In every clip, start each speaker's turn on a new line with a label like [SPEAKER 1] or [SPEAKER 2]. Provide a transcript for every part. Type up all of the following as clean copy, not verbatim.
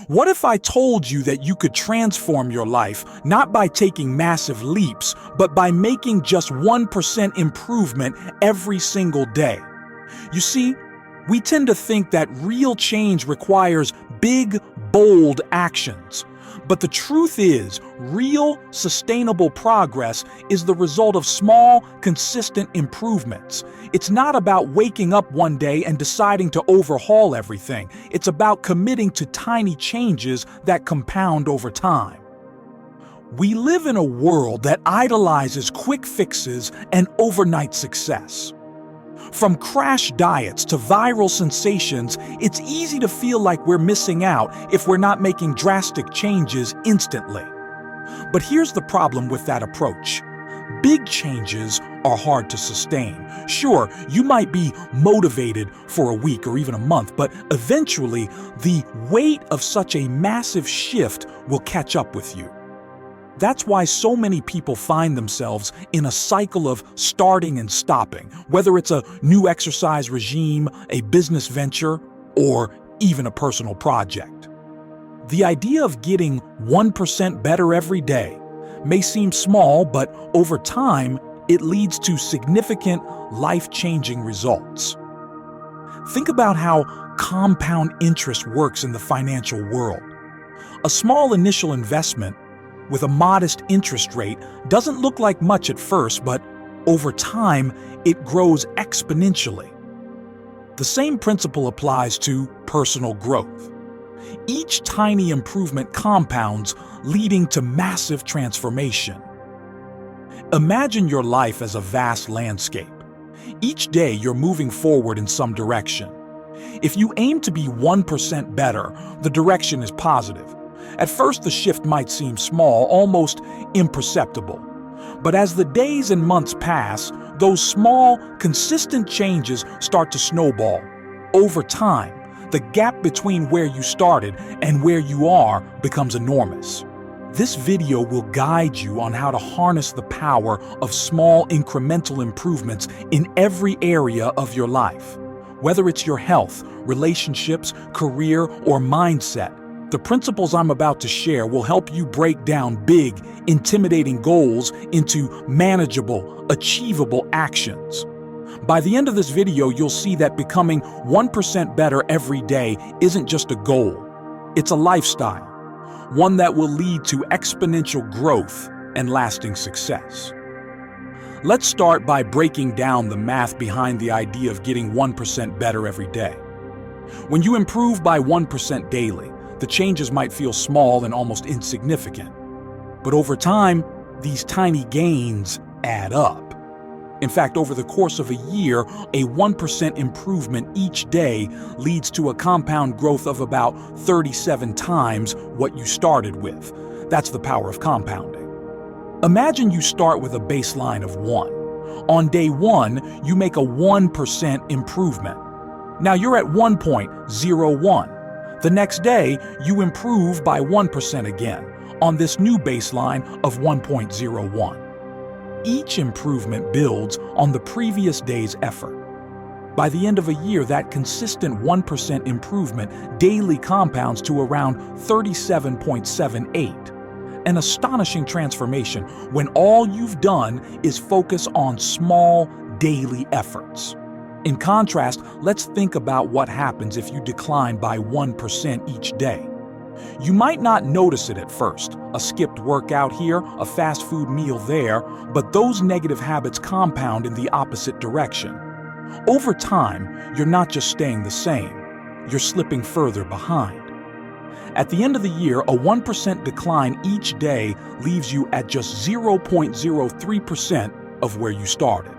[SPEAKER 1] What if I told you that you could transform your life not by taking massive leaps, but by making just 1% improvement every single day? You see, we tend to think that real change requires big, bold actions. But the truth is, real, sustainable progress is the result of small, consistent improvements. It's not about waking up one day and deciding to overhaul everything. It's about committing to tiny changes that compound over time. We live in a world that idolizes quick fixes and overnight success. From crash diets to viral sensations, it's easy to feel like we're missing out if we're not making drastic changes instantly. But here's the problem with that approach. Big changes are hard to sustain. Sure, you might be motivated for a week or even a month, but eventually, the weight of such a massive shift will catch up with you. That's why so many people find themselves in a cycle of starting and stopping, whether it's a new exercise regime, a business venture, or even a personal project. The idea of getting 1% better every day may seem small, but over time, it leads to significant, life-changing results. Think about how compound interest works in the financial world. A small initial investment with a modest interest rate doesn't look like much at first, but over time, it grows exponentially. The same principle applies to personal growth. Each tiny improvement compounds, leading to massive transformation. Imagine your life as a vast landscape. Each day, you're moving forward in some direction. If you aim to be 1% better, the direction is positive. At first, the shift might seem small, almost imperceptible. But as the days and months pass, those small, consistent changes start to snowball. Over time, the gap between where you started and where you are becomes enormous. This video will guide you on how to harness the power of small, incremental improvements in every area of your life. Whether it's your health, relationships, career, or mindset, the principles I'm about to share will help you break down big, intimidating goals into manageable, achievable actions. By the end of this video, you'll see that becoming 1% better every day isn't just a goal. It's a lifestyle, one that will lead to exponential growth and lasting success. Let's start by breaking down the math behind the idea of getting 1% better every day. When you improve by 1% daily, the changes might feel small and almost insignificant. But over time, these tiny gains add up. In fact, over the course of a year, a 1% improvement each day leads to a compound growth of about 37 times what you started with. That's the power of compounding. Imagine you start with a baseline of 1. On day 1, you make a 1% improvement. Now you're at 1.01. The next day, you improve by 1% again, on this new baseline of 1.01. Each improvement builds on the previous day's effort. By the end of a year, that consistent 1% improvement daily compounds to around 37.78. An astonishing transformation when all you've done is focus on small, daily efforts. In contrast, let's think about what happens if you decline by 1% each day. You might not notice it at first, a skipped workout here, a fast food meal there, but those negative habits compound in the opposite direction. Over time, you're not just staying the same, you're slipping further behind. At the end of the year, a 1% decline each day leaves you at just 0.03% of where you started.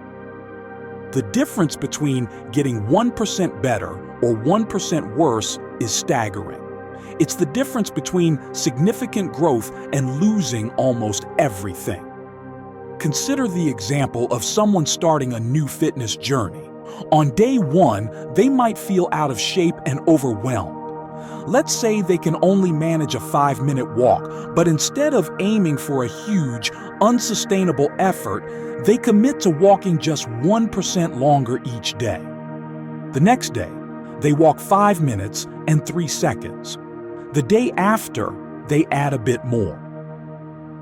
[SPEAKER 1] The difference between getting 1% better or 1% worse is staggering. It's the difference between significant growth and losing almost everything. Consider the example of someone starting a new fitness journey. On day 1, they might feel out of shape and overwhelmed. Let's say they can only manage a 5-minute walk, but instead of aiming for a huge, unsustainable effort, they commit to walking just 1% longer each day. The next day, they walk 5 minutes and 3 seconds. The day after, they add a bit more.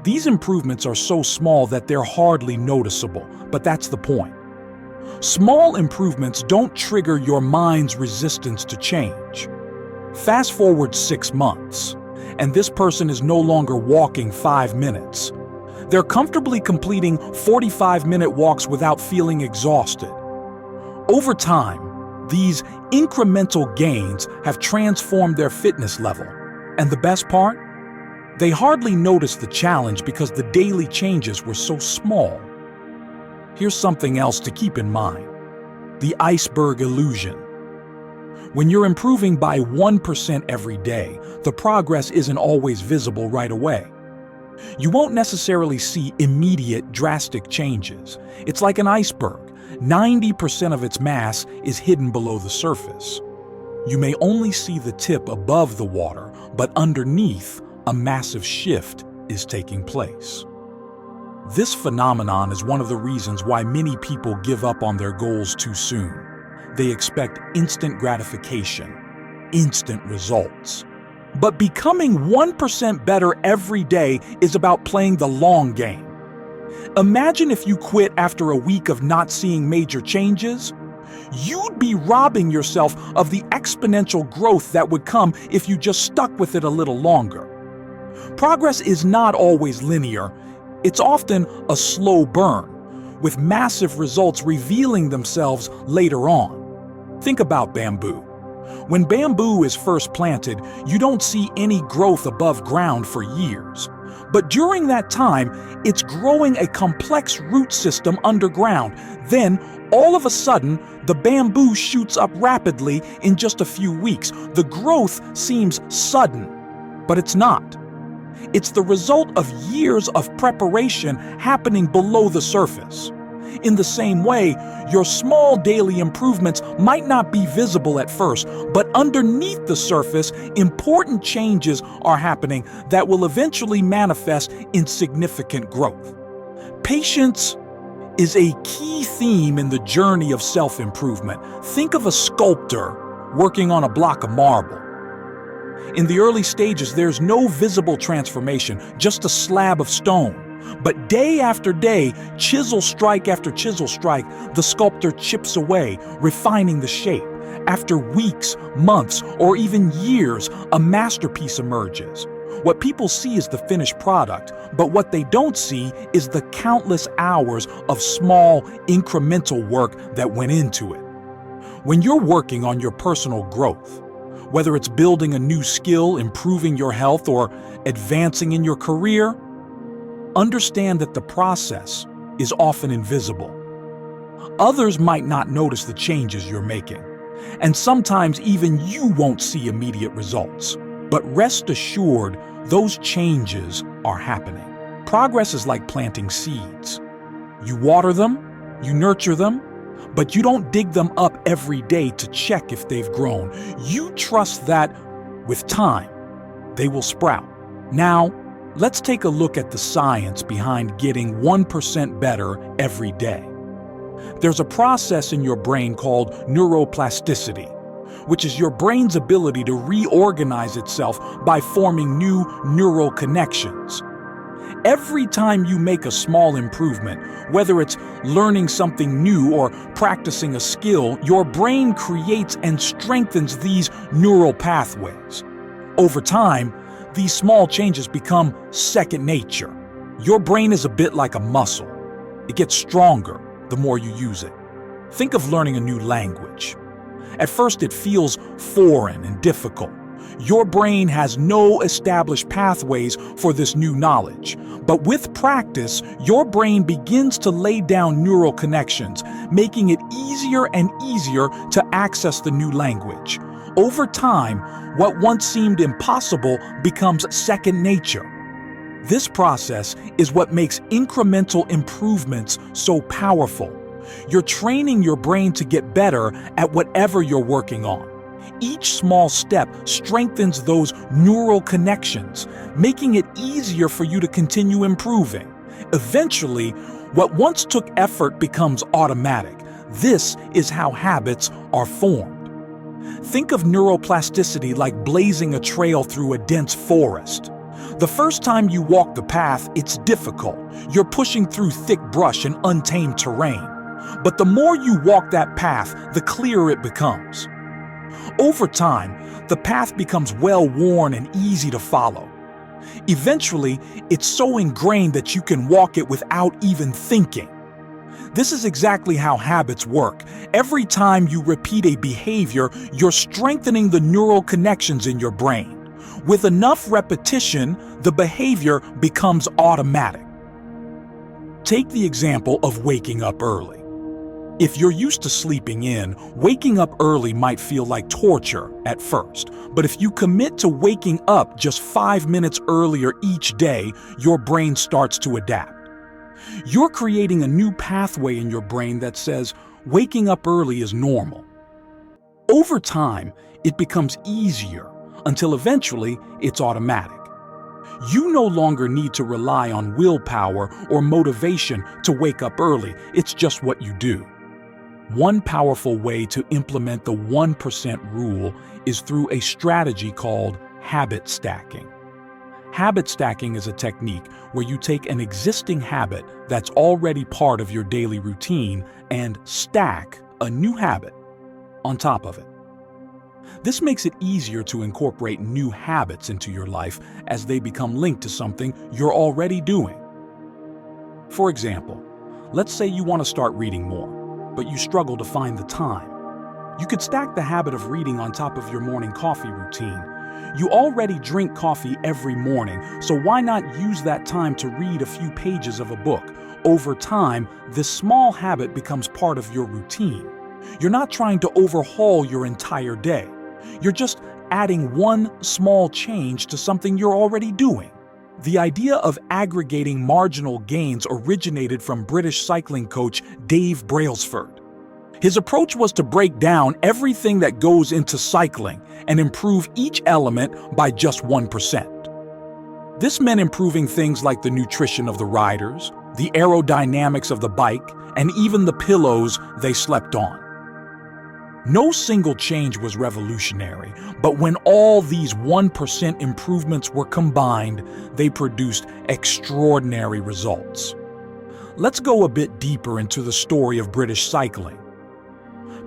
[SPEAKER 1] These improvements are so small that they're hardly noticeable, but that's the point. Small improvements don't trigger your mind's resistance to change. Fast forward 6 months, and this person is no longer walking 5 minutes. They're comfortably completing 45-minute walks without feeling exhausted. Over time, these incremental gains have transformed their fitness level. And the best part? They hardly noticed the challenge because the daily changes were so small. Here's something else to keep in mind: the iceberg illusion. When you're improving by 1% every day, the progress isn't always visible right away. You won't necessarily see immediate, drastic changes. It's like an iceberg. 90% of its mass is hidden below the surface. You may only see the tip above the water, but underneath, a massive shift is taking place. This phenomenon is one of the reasons why many people give up on their goals too soon. They expect instant gratification, instant results. But becoming 1% better every day is about playing the long game. Imagine if you quit after a week of not seeing major changes. You'd be robbing yourself of the exponential growth that would come if you just stuck with it a little longer. Progress is not always linear. It's often a slow burn, with massive results revealing themselves later on. Think about bamboo. When bamboo is first planted, you don't see any growth above ground for years. But during that time, it's growing a complex root system underground. Then, all of a sudden, the bamboo shoots up rapidly in just a few weeks. The growth seems sudden, but it's not. It's the result of years of preparation happening below the surface. In the same way, your small daily improvements might not be visible at first, but underneath the surface, important changes are happening that will eventually manifest in significant growth. Patience is a key theme in the journey of self-improvement. Think of a sculptor working on a block of marble. In the early stages, there's no visible transformation, just a slab of stone. But day after day, chisel strike after chisel strike, the sculptor chips away, refining the shape. After weeks, months, or even years, a masterpiece emerges. What people see is the finished product, but what they don't see is the countless hours of small, incremental work that went into it. When you're working on your personal growth, whether it's building a new skill, improving your health, or advancing in your career, understand that the process is often invisible. Others might not notice the changes you're making, and sometimes even you won't see immediate results. But rest assured, those changes are happening. Progress is like planting seeds. You water them, you nurture them, but you don't dig them up every day to check if they've grown. You trust that, with time, they will sprout. Now, let's take a look at the science behind getting 1% better every day. There's a process in your brain called neuroplasticity, which is your brain's ability to reorganize itself by forming new neural connections. Every time you make a small improvement, whether it's learning something new or practicing a skill, your brain creates and strengthens these neural pathways. Over time, these small changes become second nature. Your brain is a bit like a muscle. It gets stronger the more you use it. Think of learning a new language. At first, it feels foreign and difficult. Your brain has no established pathways for this new knowledge. But with practice, your brain begins to lay down neural connections, making it easier and easier to access the new language. Over time, what once seemed impossible becomes second nature. This process is what makes incremental improvements so powerful. You're training your brain to get better at whatever you're working on. Each small step strengthens those neural connections, making it easier for you to continue improving. Eventually, what once took effort becomes automatic. This is how habits are formed. Think of neuroplasticity like blazing a trail through a dense forest. The first time you walk the path, it's difficult. You're pushing through thick brush and untamed terrain. But the more you walk that path, the clearer it becomes. Over time, the path becomes well-worn and easy to follow. Eventually, it's so ingrained that you can walk it without even thinking. This is exactly how habits work. Every time you repeat a behavior, you're strengthening the neural connections in your brain. With enough repetition, the behavior becomes automatic. Take the example of waking up early. If you're used to sleeping in, waking up early might feel like torture at first. But if you commit to waking up just 5 minutes earlier each day, your brain starts to adapt. You're creating a new pathway in your brain that says waking up early is normal. Over time, it becomes easier until eventually it's automatic. You no longer need to rely on willpower or motivation to wake up early. It's just what you do. One powerful way to implement the 1% rule is through a strategy called habit stacking. Habit stacking is a technique where you take an existing habit that's already part of your daily routine and stack a new habit on top of it. This makes it easier to incorporate new habits into your life as they become linked to something you're already doing. For example, let's say you want to start reading more, but you struggle to find the time. You could stack the habit of reading on top of your morning coffee routine. You already drink coffee every morning, so why not use that time to read a few pages of a book? Over time, this small habit becomes part of your routine. You're not trying to overhaul your entire day. You're just adding one small change to something you're already doing. The idea of aggregating marginal gains originated from British cycling coach Dave Brailsford. His approach was to break down everything that goes into cycling and improve each element by just 1%. This meant improving things like the nutrition of the riders, the aerodynamics of the bike, and even the pillows they slept on. No single change was revolutionary, but when all these 1% improvements were combined, they produced extraordinary results. Let's go a bit deeper into the story of British cycling.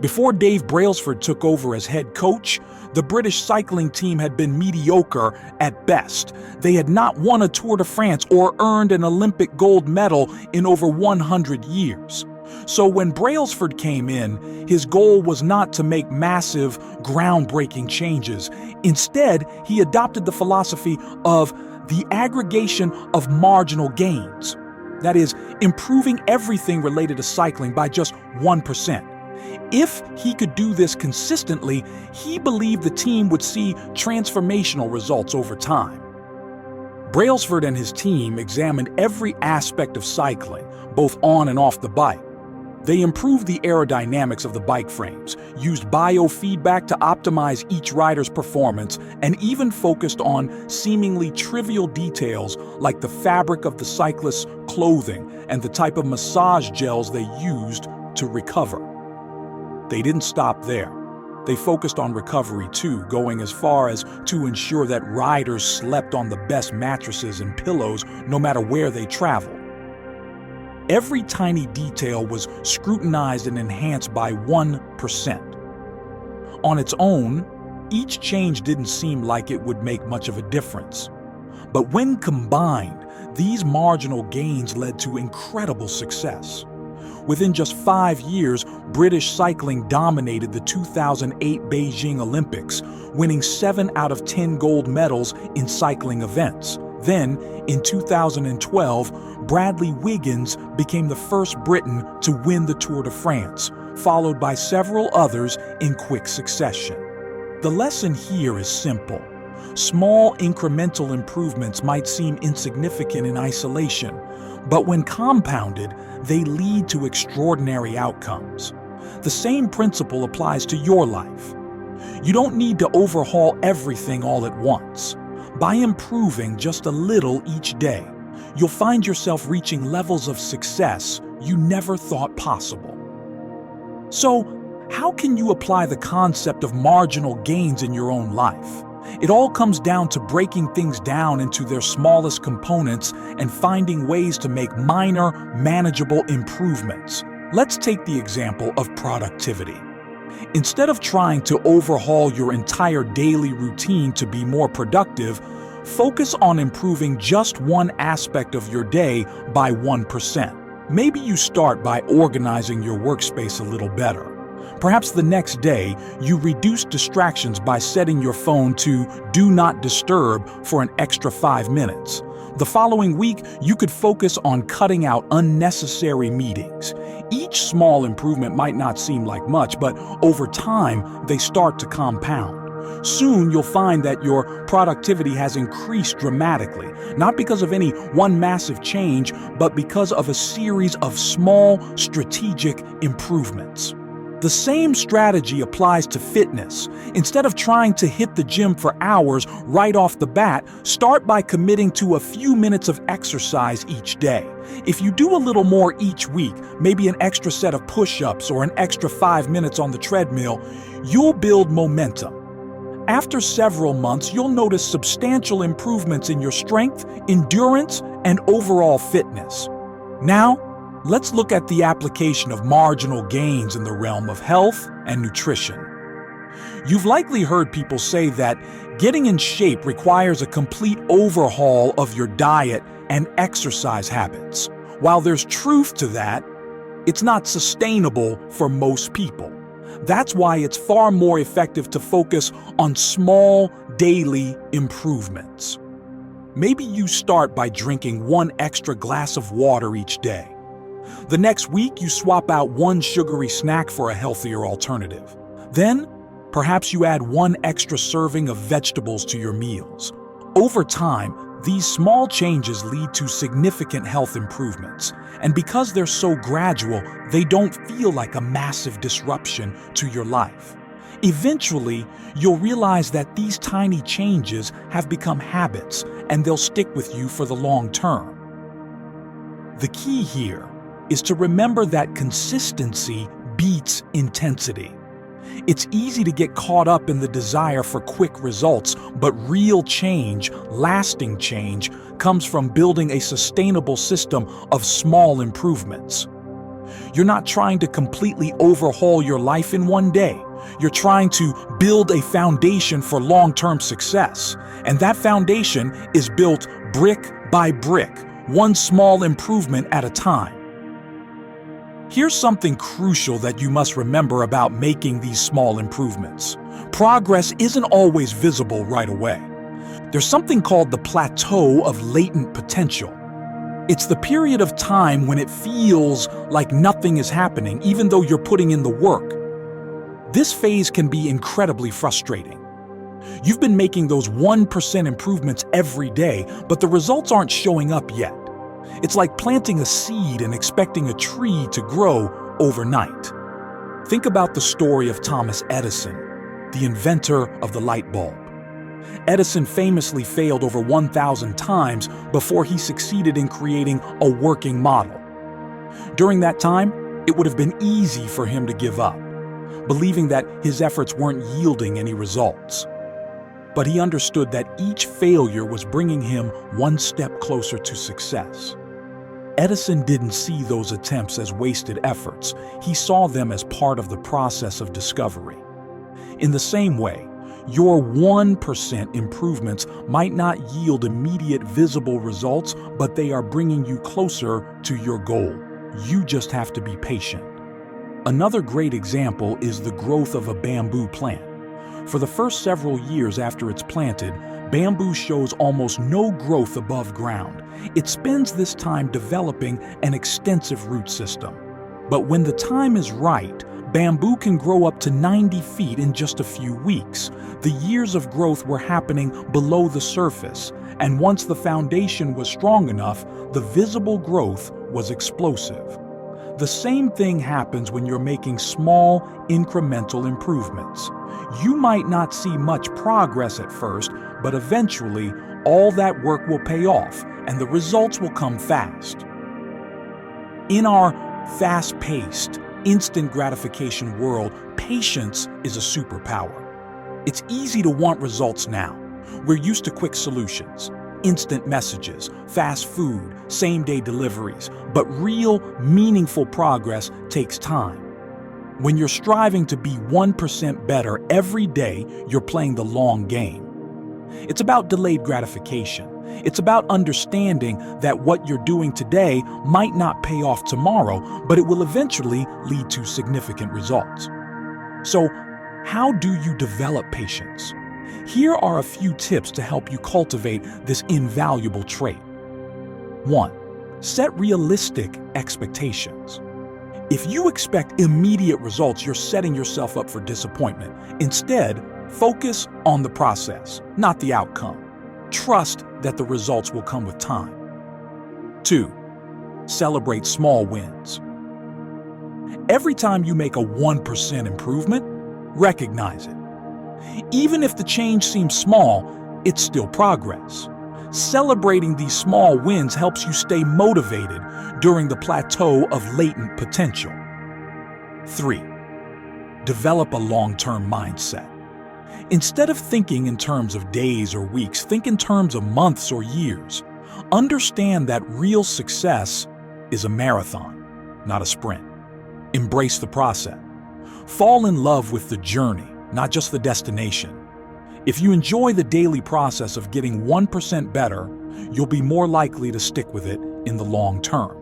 [SPEAKER 1] Before Dave Brailsford took over as head coach, the British cycling team had been mediocre at best. They had not won a Tour de France or earned an Olympic gold medal in over 100 years. So when Brailsford came in, his goal was not to make massive, groundbreaking changes. Instead, he adopted the philosophy of the aggregation of marginal gains. That is, improving everything related to cycling by just 1%. If he could do this consistently, he believed the team would see transformational results over time. Brailsford and his team examined every aspect of cycling, both on and off the bike. They improved the aerodynamics of the bike frames, used biofeedback to optimize each rider's performance, and even focused on seemingly trivial details like the fabric of the cyclist's clothing and the type of massage gels they used to recover. They didn't stop there. They focused on recovery too, going as far as to ensure that riders slept on the best mattresses and pillows no matter where they traveled. Every tiny detail was scrutinized and enhanced by 1%. On its own, each change didn't seem like it would make much of a difference. But when combined, these marginal gains led to incredible success. Within just 5 years, British cycling dominated the 2008 Beijing Olympics, winning 7 out of 10 gold medals in cycling events. Then, in 2012, Bradley Wiggins became the first Briton to win the Tour de France, followed by several others in quick succession. The lesson here is simple. Small incremental improvements might seem insignificant in isolation, but when compounded, they lead to extraordinary outcomes. The same principle applies to your life. You don't need to overhaul everything all at once. By improving just a little each day, you'll find yourself reaching levels of success you never thought possible. So, How can you apply the concept of marginal gains in your own life? It all comes down to breaking things down into their smallest components and finding ways to make minor, manageable improvements. Let's take the example of productivity. Instead of trying to overhaul your entire daily routine to be more productive, focus on improving just one aspect of your day by 1%. Maybe you start by organizing your workspace a little better. Perhaps the next day, you reduce distractions by setting your phone to Do Not Disturb for an extra 5 minutes. The following week, you could focus on cutting out unnecessary meetings. Each small improvement might not seem like much, but over time, they start to compound. Soon, you'll find that your productivity has increased dramatically, not because of any one massive change, but because of a series of small, strategic improvements. The same strategy applies to fitness. Instead of trying to hit the gym for hours right off the bat, start by committing to a few minutes of exercise each day. If you do a little more each week, maybe an extra set of push-ups or an extra 5 minutes on the treadmill, you'll build momentum. After several months, you'll notice substantial improvements in your strength, endurance, and overall fitness. Now, let's look at the application of marginal gains in the realm of health and nutrition. You've likely heard people say that getting in shape requires a complete overhaul of your diet and exercise habits. While there's truth to that, it's not sustainable for most people. That's why it's far more effective to focus on small, daily improvements. Maybe you start by drinking one extra glass of water each day. The next week, you swap out one sugary snack for a healthier alternative. Then, perhaps you add one extra serving of vegetables to your meals. Over time, these small changes lead to significant health improvements. And because they're so gradual, they don't feel like a massive disruption to your life. Eventually, you'll realize that these tiny changes have become habits, and they'll stick with you for the long term. The key here is to remember that consistency beats intensity. It's easy to get caught up in the desire for quick results, but real change, lasting change, comes from building a sustainable system of small improvements. You're not trying to completely overhaul your life in one day. You're trying to build a foundation for long-term success. And that foundation is built brick by brick, one small improvement at a time. Here's something crucial that you must remember about making these small improvements. Progress isn't always visible right away. There's something called the plateau of latent potential. It's the period of time when it feels like nothing is happening, even though you're putting in the work. This phase can be incredibly frustrating. You've been making those 1% improvements every day, but the results aren't showing up yet. It's like planting a seed and expecting a tree to grow overnight. Think about the story of Thomas Edison, the inventor of the light bulb. Edison famously failed over 1,000 times before he succeeded in creating a working model. During that time, it would have been easy for him to give up, believing that his efforts weren't yielding any results. But he understood that each failure was bringing him one step closer to success. Edison didn't see those attempts as wasted efforts. He saw them as part of the process of discovery. In the same way, your 1% improvements might not yield immediate visible results, but they are bringing you closer to your goal. You just have to be patient. Another great example is the growth of a bamboo plant. For the first several years after it's planted, bamboo shows almost no growth above ground. It spends this time developing an extensive root system. But when the time is right, bamboo can grow up to 90 feet in just a few weeks. The years of growth were happening below the surface, and once the foundation was strong enough, the visible growth was explosive. The same thing happens when you're making small, incremental improvements. You might not see much progress at first, but eventually, all that work will pay off, and the results will come fast. In our fast-paced, instant gratification world, patience is a superpower. It's easy to want results now. We're used to quick solutions, instant messages, fast food, same-day deliveries, but real, meaningful progress takes time. When you're striving to be 1% better every day, you're playing the long game. It's about delayed gratification. It's about understanding that what you're doing today might not pay off tomorrow, but it will eventually lead to significant results. So, how do you develop patience? Here are a few tips to help you cultivate this invaluable trait. 1. Set realistic expectations. If you expect immediate results, you're setting yourself up for disappointment. Instead, focus on the process, not the outcome. Trust that the results will come with time. 2. Celebrate small wins. Every time you make a 1% improvement, recognize it. Even if the change seems small, it's still progress. Celebrating these small wins helps you stay motivated during the plateau of latent potential. 3. Develop a long-term mindset. Instead of thinking in terms of days or weeks, think in terms of months or years. Understand that real success is a marathon, not a sprint. Embrace the process. Fall in love with the journey, not just the destination. If you enjoy the daily process of getting 1% better, you'll be more likely to stick with it in the long term.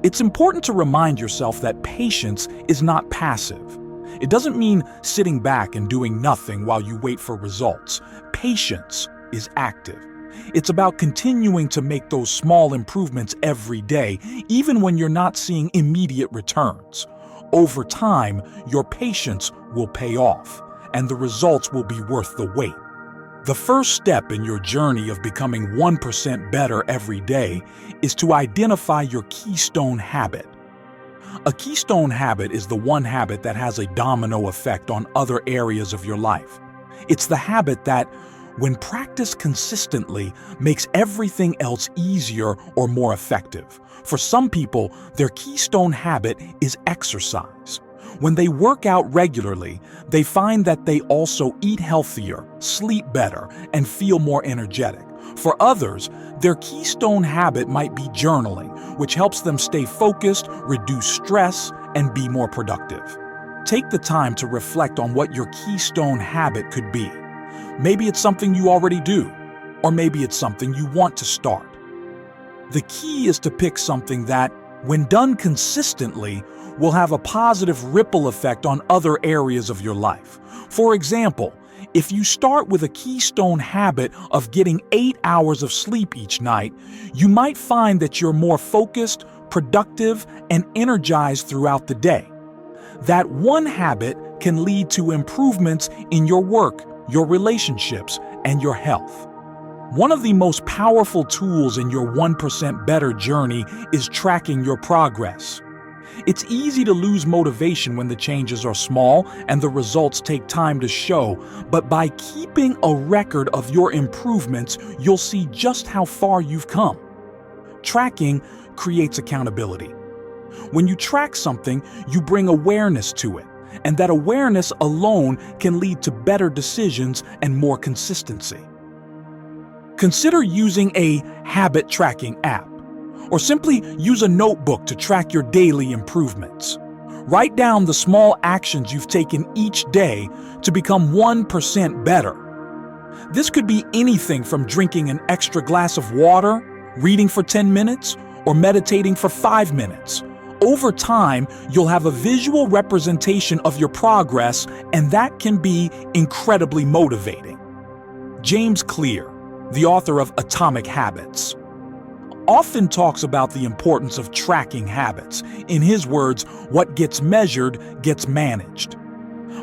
[SPEAKER 1] It's important to remind yourself that patience is not passive. It doesn't mean sitting back and doing nothing while you wait for results. Patience is active. It's about continuing to make those small improvements every day, even when you're not seeing immediate returns. Over time, your patience will pay off, and the results will be worth the wait. The first step in your journey of becoming 1% better every day is to identify your keystone habit. A keystone habit is the one habit that has a domino effect on other areas of your life. It's the habit that, when practiced consistently, makes everything else easier or more effective. For some people, their keystone habit is exercise. When they work out regularly, they find that they also eat healthier, sleep better, and feel more energetic. For others, their keystone habit might be journaling, which helps them stay focused, reduce stress, and be more productive. Take the time to reflect on what your keystone habit could be. Maybe it's something you already do, or maybe it's something you want to start. The key is to pick something that, when done consistently, will have a positive ripple effect on other areas of your life. For example, if you start with a keystone habit of getting 8 hours of sleep each night, you might find that you're more focused, productive, and energized throughout the day. That one habit can lead to improvements in your work, your relationships, and your health. One of the most powerful tools in your 1% better journey is tracking your progress. It's easy to lose motivation when the changes are small and the results take time to show, but by keeping a record of your improvements, you'll see just how far you've come. Tracking creates accountability. When you track something, you bring awareness to it, and that awareness alone can lead to better decisions and more consistency. Consider using a habit tracking app, or simply use a notebook to track your daily improvements. Write down the small actions you've taken each day to become 1% better. This could be anything from drinking an extra glass of water, reading for 10 minutes, or meditating for 5 minutes. Over time, you'll have a visual representation of your progress, and that can be incredibly motivating. James Clear, the author of Atomic Habits, often talks about the importance of tracking habits. In his words, what gets measured gets managed.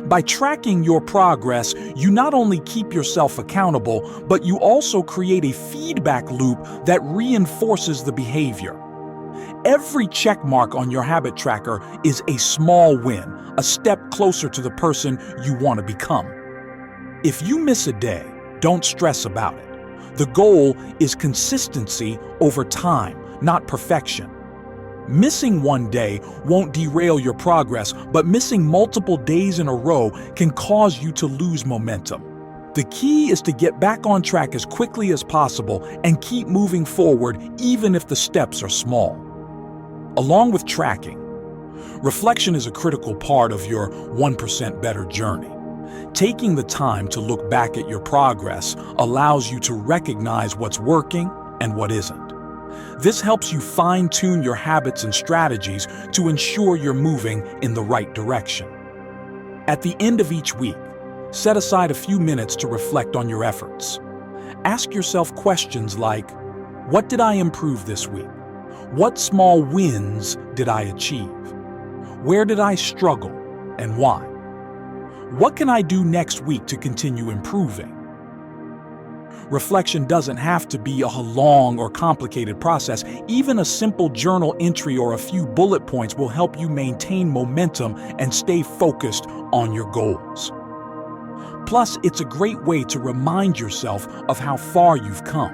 [SPEAKER 1] By tracking your progress, you not only keep yourself accountable, but you also create a feedback loop that reinforces the behavior. Every check mark on your habit tracker is a small win, a step closer to the person you want to become. If you miss a day, don't stress about it. The goal is consistency over time, not perfection. Missing one day won't derail your progress, but missing multiple days in a row can cause you to lose momentum. The key is to get back on track as quickly as possible and keep moving forward even if the steps are small. Along with tracking, reflection is a critical part of your 1% better journey. Taking the time to look back at your progress allows you to recognize what's working and what isn't. This helps you fine-tune your habits and strategies to ensure you're moving in the right direction. At the end of each week, set aside a few minutes to reflect on your efforts. Ask yourself questions like, what did I improve this week? What small wins did I achieve? Where did I struggle and why? What can I do next week to continue improving? Reflection doesn't have to be a long or complicated process. Even a simple journal entry or a few bullet points will help you maintain momentum and stay focused on your goals. Plus, it's a great way to remind yourself of how far you've come.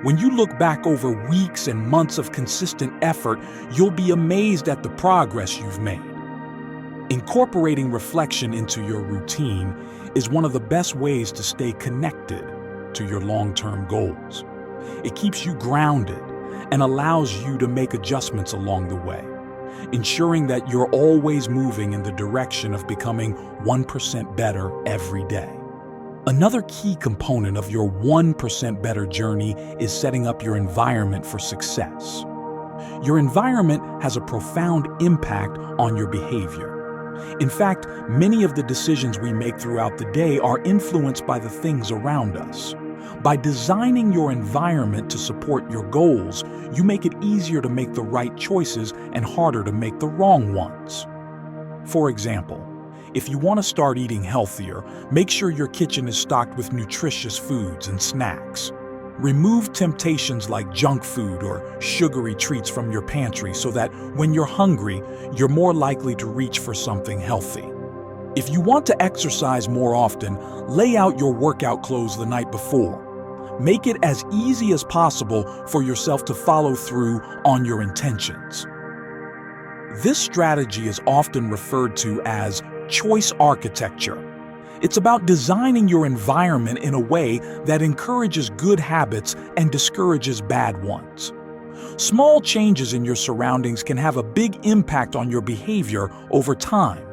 [SPEAKER 1] When you look back over weeks and months of consistent effort, you'll be amazed at the progress you've made. Incorporating reflection into your routine is one of the best ways to stay connected to your long-term goals. It keeps you grounded and allows you to make adjustments along the way, ensuring that you're always moving in the direction of becoming 1% better every day. Another key component of your 1% better journey is setting up your environment for success. Your environment has a profound impact on your behavior. In fact, many of the decisions we make throughout the day are influenced by the things around us. By designing your environment to support your goals, you make it easier to make the right choices and harder to make the wrong ones. For example, if you want to start eating healthier, make sure your kitchen is stocked with nutritious foods and snacks. Remove temptations like junk food or sugary treats from your pantry so that when you're hungry, you're more likely to reach for something healthy. If you want to exercise more often, lay out your workout clothes the night before. Make it as easy as possible for yourself to follow through on your intentions. This strategy is often referred to as choice architecture. It's about designing your environment in a way that encourages good habits and discourages bad ones. Small changes in your surroundings can have a big impact on your behavior over time.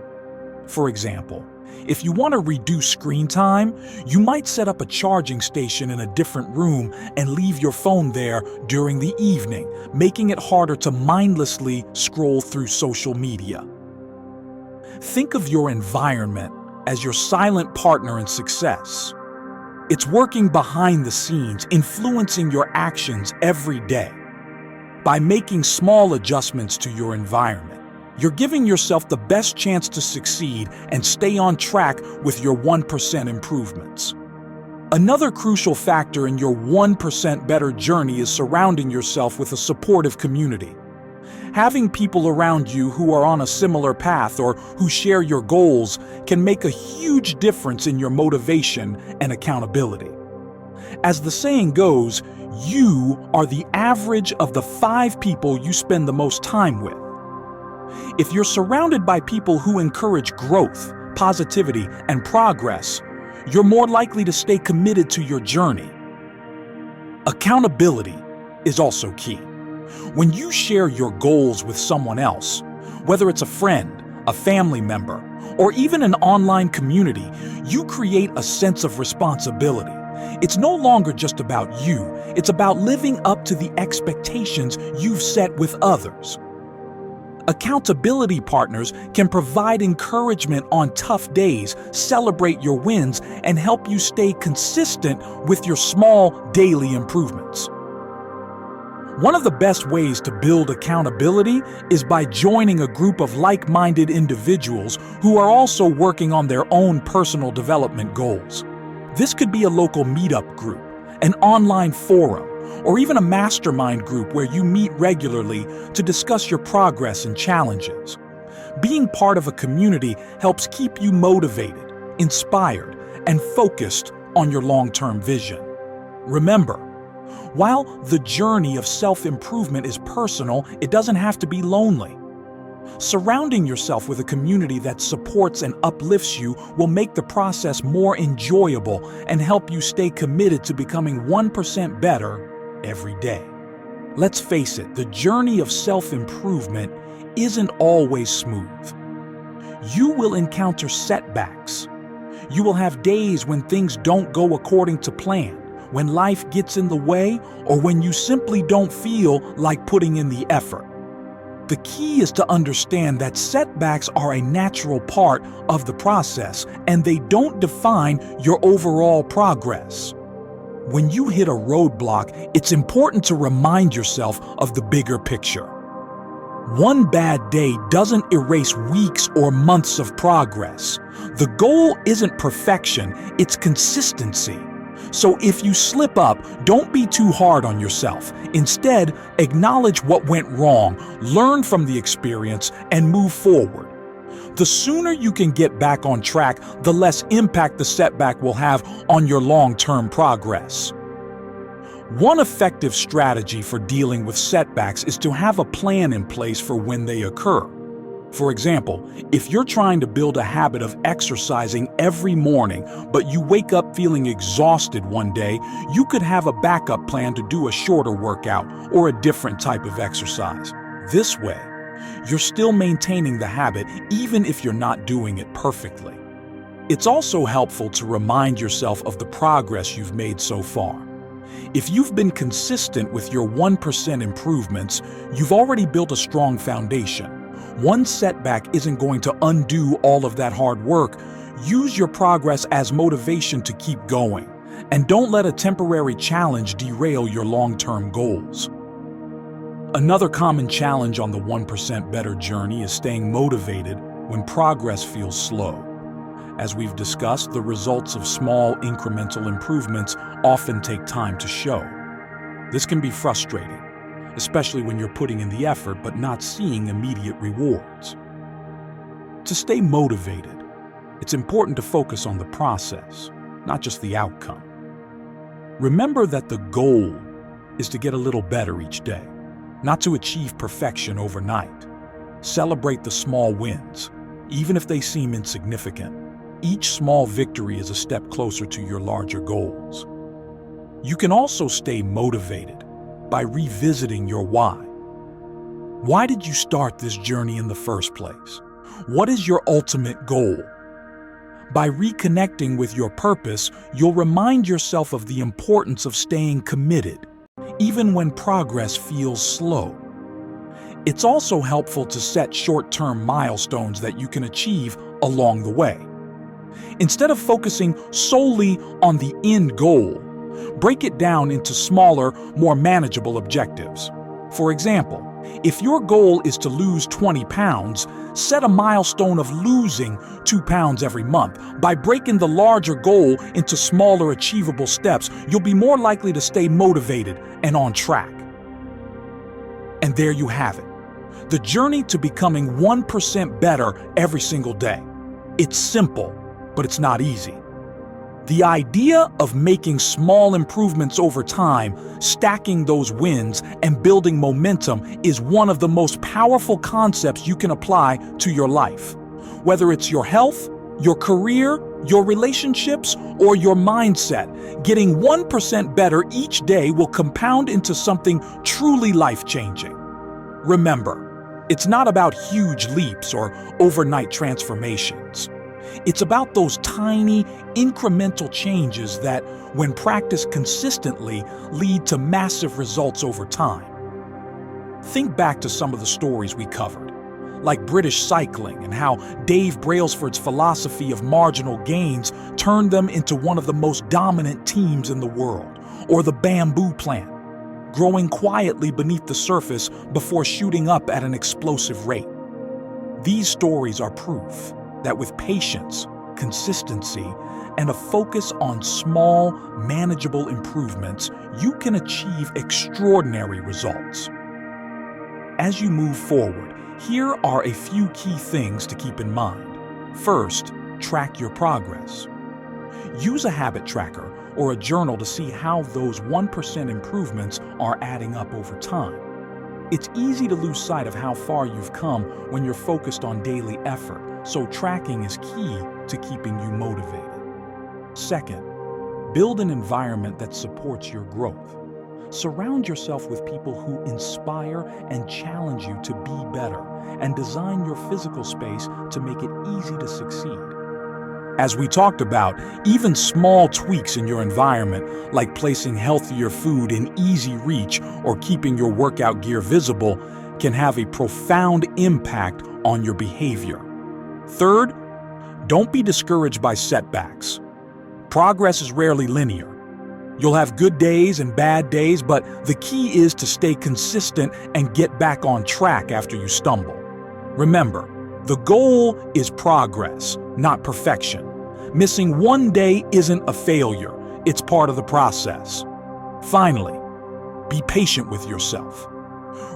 [SPEAKER 1] For example, if you want to reduce screen time, you might set up a charging station in a different room and leave your phone there during the evening, making it harder to mindlessly scroll through social media. Think of your environment as your silent partner in success. It's working behind the scenes, influencing your actions every day. By making small adjustments to your environment, you're giving yourself the best chance to succeed and stay on track with your 1% improvements. Another crucial factor in your 1% better journey is surrounding yourself with a supportive community. Having people around you who are on a similar path or who share your goals can make a huge difference in your motivation and accountability. As the saying goes, you are the average of the 5 people you spend the most time with. If you're surrounded by people who encourage growth, positivity, and progress, you're more likely to stay committed to your journey. Accountability is also key. When you share your goals with someone else, whether it's a friend, a family member, or even an online community, you create a sense of responsibility. It's no longer just about you, it's about living up to the expectations you've set with others. Accountability partners can provide encouragement on tough days, celebrate your wins, and help you stay consistent with your small daily improvements. One of the best ways to build accountability is by joining a group of like-minded individuals who are also working on their own personal development goals. This could be a local meetup group, an online forum, or even a mastermind group where you meet regularly to discuss your progress and challenges. Being part of a community helps keep you motivated, inspired, and focused on your long-term vision. Remember, While the journey of self-improvement is personal, it doesn't have to be lonely. Surrounding yourself with a community that supports and uplifts you will make the process more enjoyable and help you stay committed to becoming 1% better every day. Let's face it, the journey of self-improvement isn't always smooth. You will encounter setbacks. You will have days when things don't go according to plan, when life gets in the way, or when you simply don't feel like putting in the effort. The key is to understand that setbacks are a natural part of the process, and they don't define your overall progress. When you hit a roadblock, it's important to remind yourself of the bigger picture. One bad day doesn't erase weeks or months of progress. The goal isn't perfection, it's consistency. So if you slip up, don't be too hard on yourself. Instead, acknowledge what went wrong, learn from the experience, and move forward. The sooner you can get back on track, the less impact the setback will have on your long-term progress. One effective strategy for dealing with setbacks is to have a plan in place for when they occur. For example, if you're trying to build a habit of exercising every morning, but you wake up feeling exhausted one day, you could have a backup plan to do a shorter workout or a different type of exercise. This way, you're still maintaining the habit even if you're not doing it perfectly. It's also helpful to remind yourself of the progress you've made so far. If you've been consistent with your 1% improvements, you've already built a strong foundation. One setback isn't going to undo all of that hard work. Use your progress as motivation to keep going, and don't let a temporary challenge derail your long-term goals. Another common challenge on the 1% Better journey is staying motivated when progress feels slow. As we've discussed, the results of small incremental improvements often take time to show. This can be frustrating, especially when you're putting in the effort but not seeing immediate rewards. To stay motivated, it's important to focus on the process, not just the outcome. Remember that the goal is to get a little better each day, not to achieve perfection overnight. Celebrate the small wins, even if they seem insignificant. Each small victory is a step closer to your larger goals. You can also stay motivated by revisiting your why. Why did you start this journey in the first place? What is your ultimate goal? By reconnecting with your purpose, you'll remind yourself of the importance of staying committed, even when progress feels slow. It's also helpful to set short-term milestones that you can achieve along the way. Instead of focusing solely on the end goal, break it down into smaller, more manageable objectives. For example, if your goal is to lose 20 pounds, set a milestone of losing 2 pounds every month. By breaking the larger goal into smaller, achievable steps, you'll be more likely to stay motivated and on track. And there you have it, the journey to becoming 1% better every single day. It's simple, but it's not easy. The idea of making small improvements over time, stacking those wins, and building momentum is one of the most powerful concepts you can apply to your life. Whether it's your health, your career, your relationships, or your mindset, getting 1% better each day will compound into something truly life-changing. Remember, it's not about huge leaps or overnight transformations. It's about those tiny, incremental changes that, when practiced consistently, lead to massive results over time. Think back to some of the stories we covered, like British cycling and how Dave Brailsford's philosophy of marginal gains turned them into one of the most dominant teams in the world, or the bamboo plant, growing quietly beneath the surface before shooting up at an explosive rate. These stories are proof that with patience, consistency, and a focus on small, manageable improvements, you can achieve extraordinary results. As you move forward, here are a few key things to keep in mind. First, track your progress. Use a habit tracker or a journal to see how those 1% improvements are adding up over time. It's easy to lose sight of how far you've come when you're focused on daily effort, so tracking is key to keeping you motivated. Second, build an environment that supports your growth. Surround yourself with people who inspire and challenge you to be better, and design your physical space to make it easy to succeed. As we talked about, even small tweaks in your environment, like placing healthier food in easy reach or keeping your workout gear visible, can have a profound impact on your behavior. Third, don't be discouraged by setbacks. Progress is rarely linear. You'll have good days and bad days, but the key is to stay consistent and get back on track after you stumble. Remember, the goal is progress, not perfection. Missing one day isn't a failure, it's part of the process. Finally, be patient with yourself.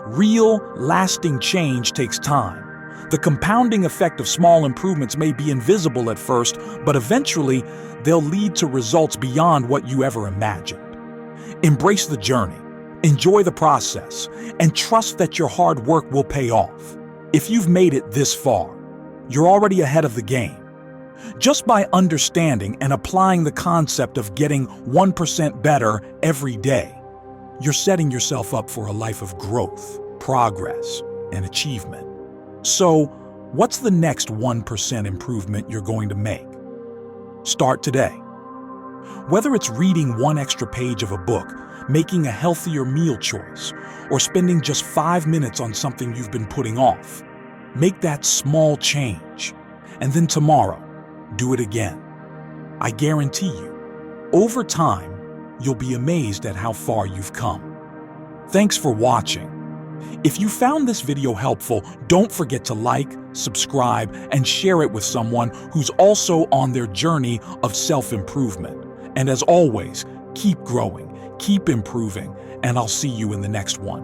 [SPEAKER 1] Real, lasting change takes time. The compounding effect of small improvements may be invisible at first, but eventually they'll lead to results beyond what you ever imagined. Embrace the journey, enjoy the process, and trust that your hard work will pay off. If you've made it this far, you're already ahead of the game. Just by understanding and applying the concept of getting 1% better every day, you're setting yourself up for a life of growth, progress, and achievement. So, what's the next 1% improvement you're going to make? Start today. Whether it's reading one extra page of a book, making a healthier meal choice, or spending just 5 minutes on something you've been putting off, make that small change. And then tomorrow, do it again. I guarantee you, over time, you'll be amazed at how far you've come. Thanks for watching. If you found this video helpful, don't forget to like, subscribe, and share it with someone who's also on their journey of self-improvement. And as always, keep growing, keep improving, and I'll see you in the next one.